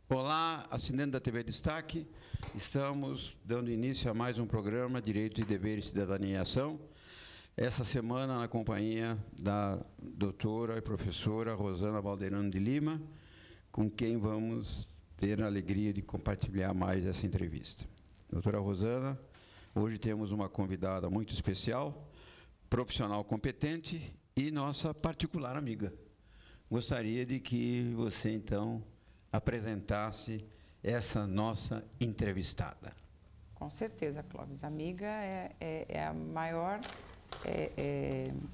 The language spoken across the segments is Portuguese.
Olá, assinante da TV Destaque. Estamos dando início a mais um programa Direitos e Deveres, Cidadania e Ação. Essa semana na companhia da doutora e professora Rosana Valderano de Lima, com quem vamos ter a alegria de compartilhar mais essa entrevista. Doutora Rosana, hoje temos uma convidada muito especial, profissional competente e nossa particular amiga. Gostaria de que você, então, apresentasse essa nossa entrevistada. Com certeza, Clóvis. Amiga é a maior,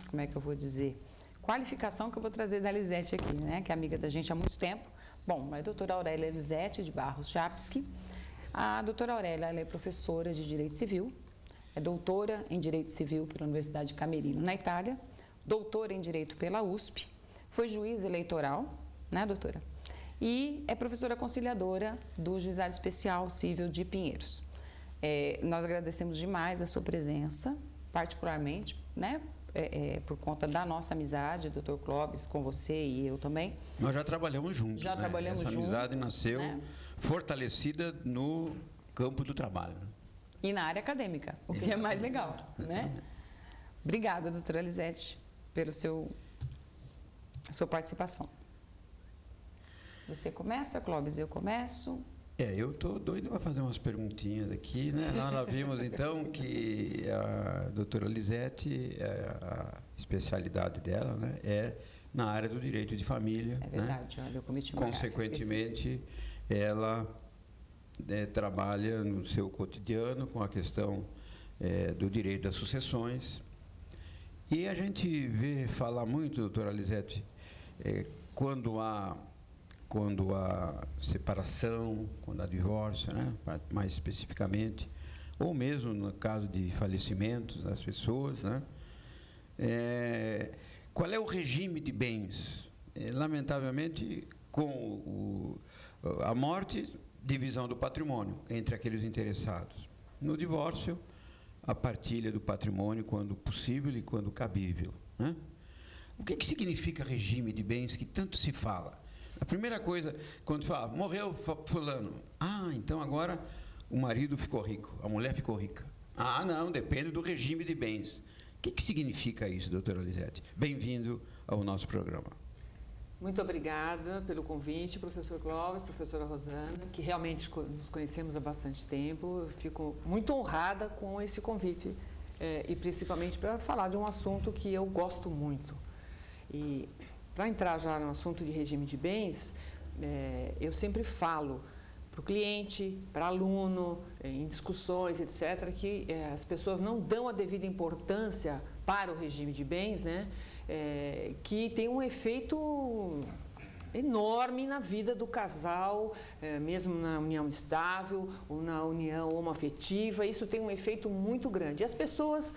como é que eu vou dizer, qualificação que eu vou trazer da Lisete aqui, né? Que é amiga da gente há muito tempo. Bom, a doutora Aurélia Lisete de Barros Japski. A doutora Aurélia, ela é professora de Direito Civil, é doutora em Direito Civil pela Universidade de Camerino, na Itália, doutora em Direito pela USP, foi juíza eleitoral, né, doutora? E é professora conciliadora do Juizado Especial Cível de Pinheiros. Nós agradecemos demais a sua presença, particularmente, né, por conta da nossa amizade, doutor Clóvis, com você e eu também. Nós já trabalhamos juntos. Já trabalhamos juntos. Essa amizade nasceu, né, fortalecida no campo do trabalho. E na área acadêmica, o que é mais legal, né? Obrigada, doutora Lisete, pela sua participação. Você começa, Clóvis? Eu começo? Eu estou doido para fazer umas perguntinhas aqui, né? Nós vimos, então, que a doutora Lisete, a especialidade dela, né, é na área do direito de família. É verdade, né? Olha, eu cometi uma Consequentemente, ela trabalha no seu cotidiano com a questão do direito das sucessões. E a gente vê falar muito, doutora Lisete, quando há separação, quando há divórcio, né, mais especificamente, ou mesmo no caso de falecimentos das pessoas, né, qual é o regime de bens? Lamentavelmente, com a morte, divisão do patrimônio entre aqueles interessados. No divórcio, a partilha do patrimônio quando possível e quando cabível, né? O que significa regime de bens que tanto se fala? A primeira coisa, quando fala, morreu fulano. Então agora o marido ficou rico, a mulher ficou rica. Não, depende do regime de bens. O que significa isso, doutora Lisete? Bem-vindo ao nosso programa. Muito obrigada pelo convite, professor Clóvis, professora Rosana, que realmente nos conhecemos há bastante tempo. Eu fico muito honrada com esse convite, e principalmente para falar de um assunto que eu gosto muito. E para entrar já no assunto de regime de bens, eu sempre falo para o cliente, para aluno, em discussões, etc., que as pessoas não dão a devida importância para o regime de bens, né, que tem um efeito enorme na vida do casal, mesmo na união estável ou na união homoafetiva. Isso tem um efeito muito grande. E as pessoas,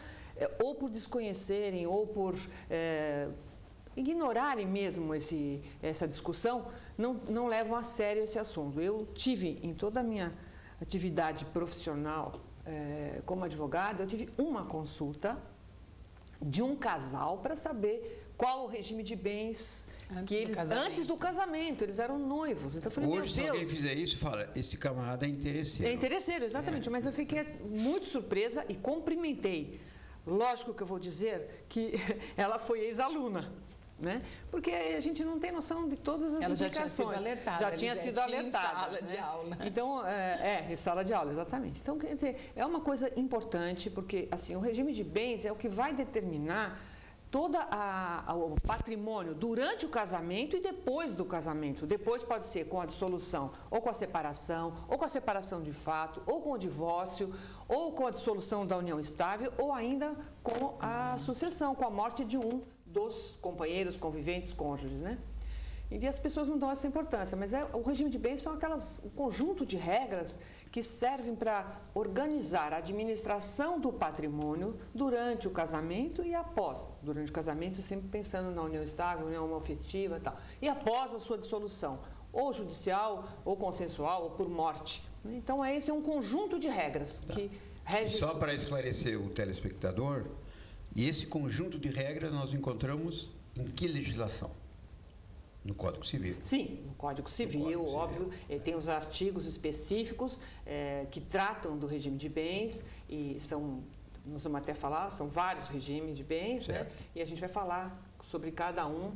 ou por desconhecerem, ou por ignorarem mesmo essa discussão, não levam a sério esse assunto. Eu tive, em toda a minha atividade profissional como advogada, eu tive uma consulta de um casal para saber qual o regime de bens antes do casamento. Eles eram noivos. Então eu falei, hoje, se alguém fizer isso, fala, esse camarada é interesseiro. É interesseiro, exatamente. Mas eu fiquei muito surpresa e cumprimentei. Lógico que eu vou dizer que ela foi ex-aluna, né? Porque a gente não tem noção de todas as implicações. Já tinha sido alertada. Em sala de aula. Então, em sala de aula, exatamente. Então, quer dizer, é uma coisa importante, porque assim, o regime de bens é o que vai determinar todo o patrimônio durante o casamento e depois do casamento. Depois pode ser com a dissolução, ou com a separação de fato, ou com o divórcio, ou com a dissolução da união estável, ou ainda com a sucessão, com a morte de um dos companheiros, conviventes, cônjuges, né? E as pessoas não dão essa importância, mas o regime de bens são um conjunto de regras que servem para organizar a administração do patrimônio durante o casamento e após. Durante o casamento, sempre pensando na união estável, união homoafetiva e tal. E após a sua dissolução, ou judicial, ou consensual, ou por morte. Então, esse é um conjunto de regras que rege... Só para esclarecer o telespectador, e esse conjunto de regras nós encontramos em que legislação? No Código Civil. Sim, no Código Civil, óbvio, tem os artigos específicos que tratam do regime de bens e nós vamos até falar, são vários regimes de bens, né? E a gente vai falar sobre cada um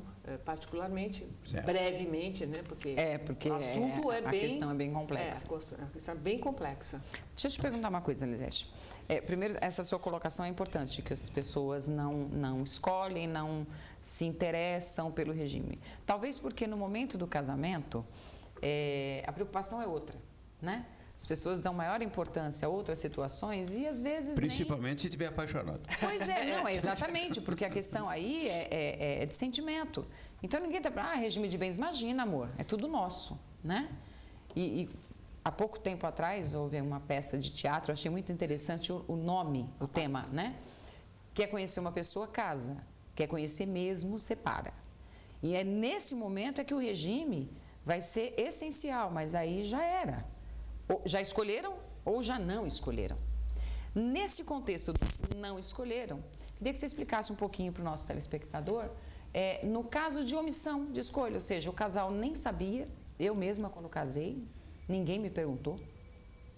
particularmente, brevemente, né? Porque o assunto a questão é bem complexa. A questão é bem complexa. Deixa eu te perguntar uma coisa, Elisete. Primeiro, essa sua colocação é importante, que as pessoas não escolhem, não se interessam pelo regime. Talvez porque no momento do casamento, a preocupação é outra, né? As pessoas dão maior importância a outras situações e às vezes principalmente se estiver apaixonado. Pois é, exatamente, porque a questão aí é de sentimento. Então ninguém está regime de bens, imagina, amor, é tudo nosso, né? E há pouco tempo atrás houve uma peça de teatro, eu achei muito interessante o nome, o tema, né? Quer conhecer uma pessoa, casa. Quer conhecer mesmo, separa. E é nesse momento que o regime vai ser essencial, mas aí já era. Ou já escolheram ou já não escolheram. Nesse contexto não escolheram, queria que você explicasse um pouquinho para o nosso telespectador, no caso de omissão de escolha, ou seja, o casal nem sabia, eu mesma quando casei, ninguém me perguntou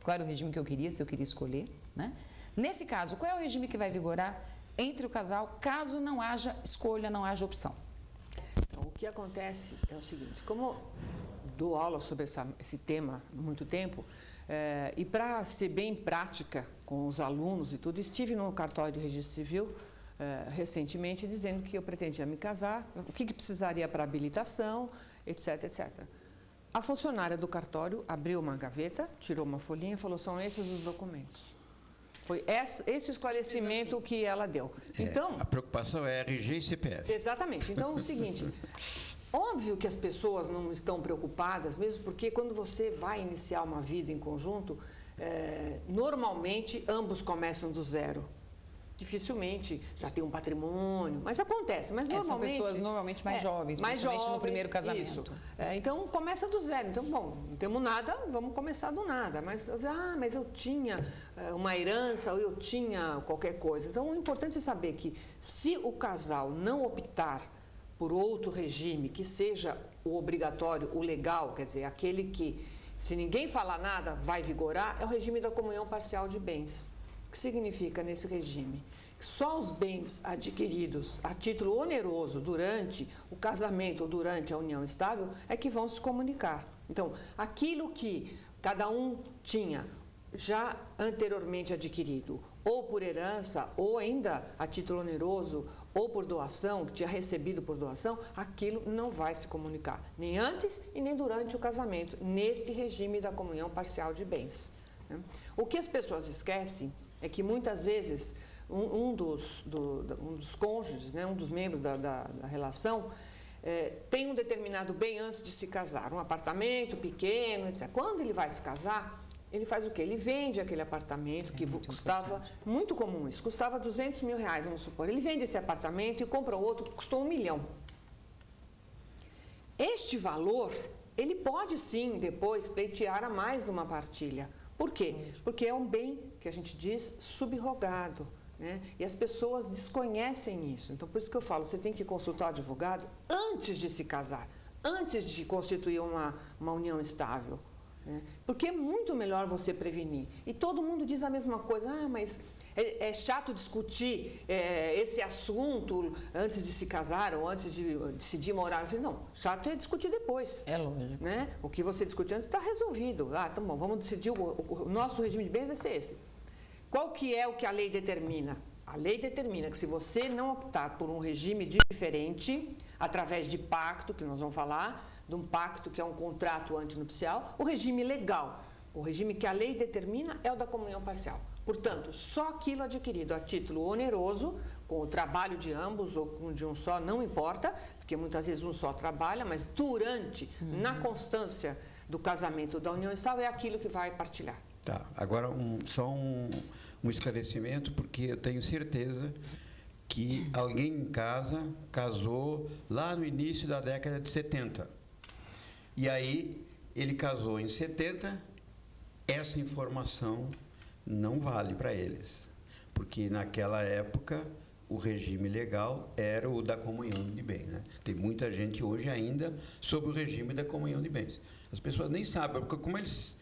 qual era o regime que eu queria, se eu queria escolher, né? Nesse caso, qual é o regime que vai vigorar entre o casal caso não haja escolha, não haja opção? Então, o que acontece é o seguinte, como dou aula sobre esse tema há muito tempo, e para ser bem prática com os alunos e tudo, estive no cartório de registro civil recentemente dizendo que eu pretendia me casar, o que precisaria para habilitação, etc, etc. A funcionária do cartório abriu uma gaveta, tirou uma folhinha e falou, são esses os documentos. Foi esse o esclarecimento que ela deu. Então, a preocupação é RG e CPF. Exatamente. Então, é o seguinte, óbvio que as pessoas não estão preocupadas, mesmo porque quando você vai iniciar uma vida em conjunto, normalmente ambos começam do zero. Dificilmente já tem um patrimônio, mas acontece. Mas normalmente, são pessoas normalmente mais jovens, principalmente no primeiro casamento. Isso. Então começa do zero. Então, bom, não temos nada, vamos começar do nada. Mas eu tinha uma herança ou eu tinha qualquer coisa. Então o importante é saber que se o casal não optar por outro regime que seja o obrigatório, o legal, quer dizer, aquele que, se ninguém falar nada, vai vigorar, é o regime da comunhão parcial de bens. O que significa nesse regime? Só os bens adquiridos a título oneroso durante o casamento ou durante a união estável é que vão se comunicar. Então, aquilo que cada um tinha já anteriormente adquirido, ou por herança, ou ainda a título oneroso, ou por doação, que tinha recebido por doação, aquilo não vai se comunicar, nem antes e nem durante o casamento, neste regime da comunhão parcial de bens. O que as pessoas esquecem é que muitas vezes um dos cônjuges, né, um dos membros da relação, tem um determinado bem antes de se casar, um apartamento pequeno, etc. Quando ele vai se casar, ele faz o quê? Ele vende aquele apartamento que custava, muito comum isso, custava R$200 mil, vamos supor. Ele vende esse apartamento e compra outro que custou R$1 milhão. Este valor, ele pode sim depois pleitear a mais numa partilha. Por quê? Porque é um bem que a gente diz subrogado, né? E as pessoas desconhecem isso. Então, por isso que eu falo, você tem que consultar o advogado antes de se casar, antes de constituir uma união estável. Né? Porque é muito melhor você prevenir. E todo mundo diz a mesma coisa, mas é chato discutir esse assunto antes de se casar ou antes de decidir morar. Eu falei, não, chato é discutir depois. É lógico. Né? O que você discutiu antes está resolvido. Tá bom, vamos decidir, o nosso regime de bens vai ser esse. Qual que é o que a lei determina? A lei determina que se você não optar por um regime diferente, através de pacto, que nós vamos falar, de um pacto que é um contrato antinupcial, o regime legal, o regime que a lei determina é o da comunhão parcial. Portanto, só aquilo adquirido a título oneroso, com o trabalho de ambos ou com de um só, não importa, porque muitas vezes um só trabalha, mas durante, na constância do casamento da união estável, é aquilo que vai partilhar. Tá, agora só um esclarecimento, porque eu tenho certeza que alguém em casa casou lá no início da década de 70. E aí, ele casou em 70, essa informação não vale para eles, porque naquela época o regime legal era o da comunhão de bens, né? Tem muita gente hoje ainda sob o regime da comunhão de bens. As pessoas nem sabem, porque como eles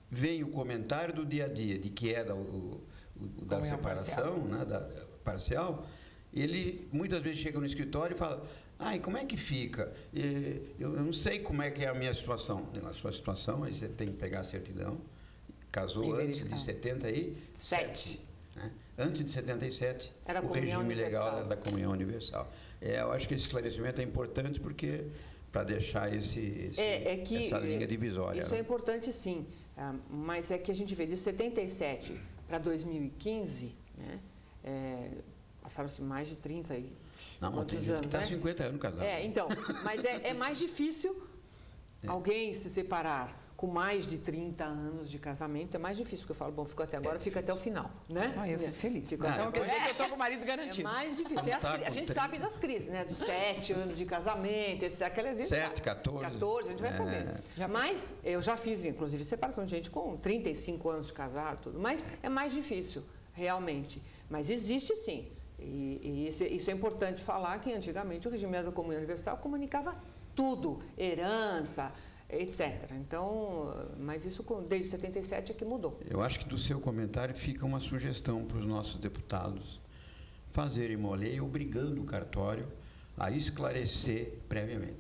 veem o comentário do dia a dia, de que é da separação, né, da parcial, ele muitas vezes chega no escritório e fala: e como é que fica? Eu não sei como é que é a minha situação. A sua situação, aí você tem que pegar a certidão. Casou antes de 77. Né? Antes de 77, era o regime legal era da comunhão universal. Eu acho que esse esclarecimento é importante porque para deixar essa linha divisória. Isso é importante, sim. Mas é que a gente vê de 77 para 2015, né? Passaram-se mais de 30 aí. Não, tem gente que está 50 anos casado. Então, mas é mais difícil alguém se separar com mais de 30 anos de casamento. É mais difícil, porque eu falo, bom, ficou até agora, fica até o final, né? Eu fico feliz. Então, quer dizer que eu estou com o marido garantido. É mais difícil. A gente sabe das crises, né? Dos 7 anos de casamento, etc. 7, 14. 14, a gente vai saber. Mas eu já fiz, inclusive, separação de gente com 35 anos de casado, tudo. Mas é mais difícil, realmente. Mas existe, sim. E isso é importante falar, que antigamente o regime da comunhão universal comunicava tudo, herança, etc. Então, mas isso desde 77 é que mudou. Eu acho que do seu comentário fica uma sugestão para os nossos deputados fazerem uma lei obrigando o cartório a esclarecer previamente.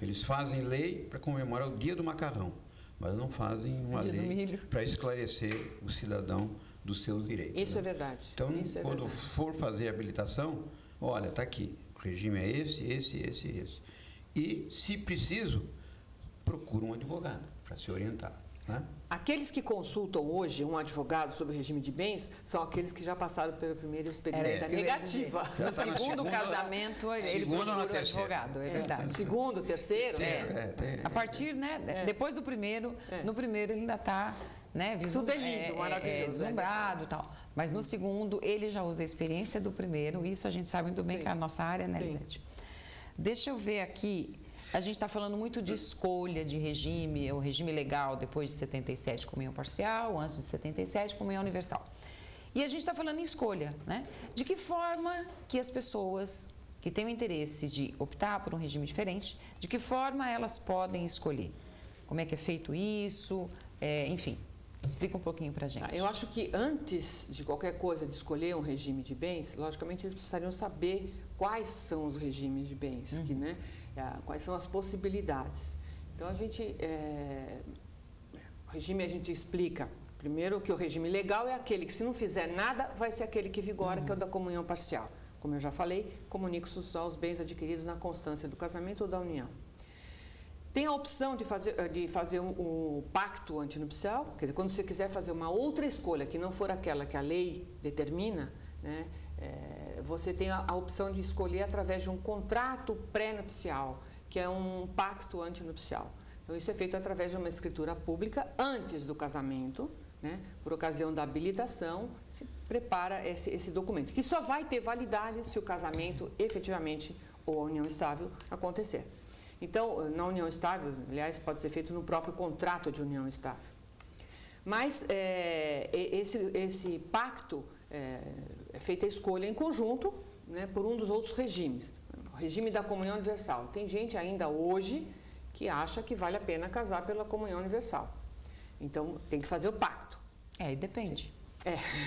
Eles fazem lei para comemorar o dia do macarrão, mas não fazem uma lei para esclarecer o cidadão dos seus direitos. Isso, né? É verdade. Então, quando for fazer a habilitação, olha, está aqui, o regime é esse. E, se preciso, procura um advogado para se orientar. Né? Aqueles que consultam hoje um advogado sobre o regime de bens são aqueles que já passaram pela primeira experiência negativa. No segundo casamento, ele procura o advogado, é verdade. Segundo, terceiro. A partir, né, depois do primeiro, no primeiro ele ainda está... Né, tudo é lindo, maravilhoso. Deslumbrado e tal. Mas no segundo, ele já usa a experiência do primeiro. Isso a gente sabe muito bem que é a nossa área, né, Lisete? Deixa eu ver aqui. A gente está falando muito de escolha de regime, o regime legal depois de 77, comunhão parcial, antes de 77, comunhão universal. E a gente está falando em escolha, né? De que forma que as pessoas que têm o interesse de optar por um regime diferente, de que forma elas podem escolher? Como é que é feito isso? Enfim. Explica um pouquinho para a gente. Eu acho que antes de qualquer coisa de escolher um regime de bens, logicamente eles precisariam saber quais são os regimes de bens, quais são as possibilidades. Então, o regime a gente explica, primeiro, que o regime legal é aquele que, se não fizer nada, vai ser aquele que vigora, que é o da comunhão parcial. Como eu já falei, comunica-se só os bens adquiridos na constância do casamento ou da união. Tem a opção de fazer um pacto antinupcial, quer dizer, quando você quiser fazer uma outra escolha que não for aquela que a lei determina, né, você tem a opção de escolher através de um contrato pré-nupcial, que é um pacto antinupcial. Então, isso é feito através de uma escritura pública antes do casamento, né, por ocasião da habilitação, se prepara esse documento, que só vai ter validade se o casamento efetivamente ou a união estável acontecer. Então, na união estável, aliás, pode ser feito no próprio contrato de união estável. Mas esse pacto é feita a escolha em conjunto, né, por um dos outros regimes. O regime da comunhão universal. Tem gente ainda hoje que acha que vale a pena casar pela comunhão universal. Então, tem que fazer o pacto. E depende.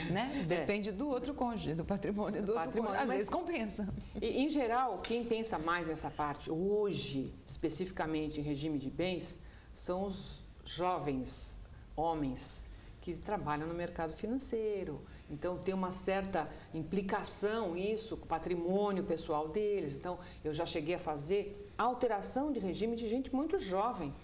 Né? Depende do outro cônjuge, do patrimônio do outro cônjuge. Às vezes compensa. Em geral, quem pensa mais nessa parte, hoje, especificamente em regime de bens, são os jovens homens que trabalham no mercado financeiro. Então, tem uma certa implicação isso com o patrimônio pessoal deles. Então, eu já cheguei a fazer alteração de regime de gente muito jovem,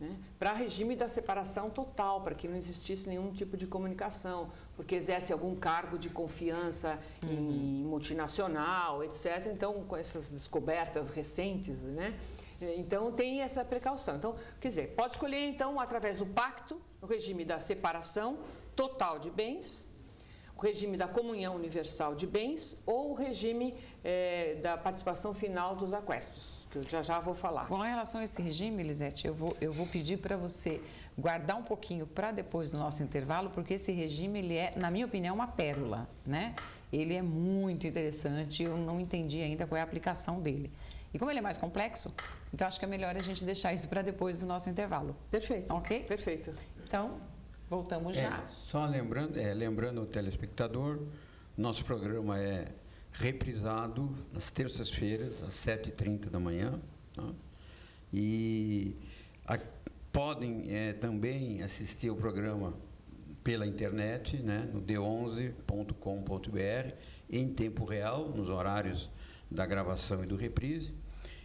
né, para regime da separação total, para que não existisse nenhum tipo de comunicação, porque exerce algum cargo de confiança em multinacional, etc. Então, com essas descobertas recentes, né? Então, tem essa precaução. Então, quer dizer, pode escolher, então, através do pacto, o regime da separação total de bens, o regime da comunhão universal de bens ou o regime da participação final dos aquestos, que eu já vou falar. Com relação a esse regime, Lisete, eu vou pedir para você guardar um pouquinho para depois do nosso intervalo, porque esse regime, ele é, na minha opinião, uma pérola, né? ele é muito interessante, eu não entendi ainda qual é a aplicação dele. E como ele é mais complexo, então acho que é melhor a gente deixar isso para depois do nosso intervalo. Perfeito. Ok? Perfeito. Então, voltamos já. Só lembrando ao telespectador, nosso programa é reprisado nas terças-feiras, às 7h30 da manhã. Tá? E podem também assistir o programa pela internet, né, no d11.com.br, em tempo real, nos horários da gravação e do reprise.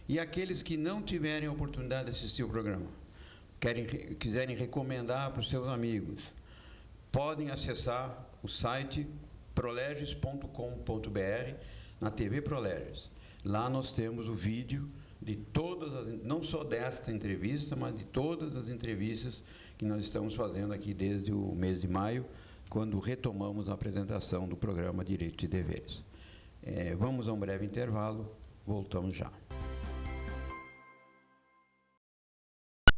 E aqueles que não tiverem a oportunidade de assistir o programa, quiserem recomendar para os seus amigos, podem acessar o site proleges.com.br na TV Proleges. Lá nós temos o vídeo de não só desta entrevista, mas de todas as entrevistas que nós estamos fazendo aqui desde o mês de maio, quando retomamos a apresentação do programa Direitos e Deveres. Vamos a um breve intervalo, voltamos já.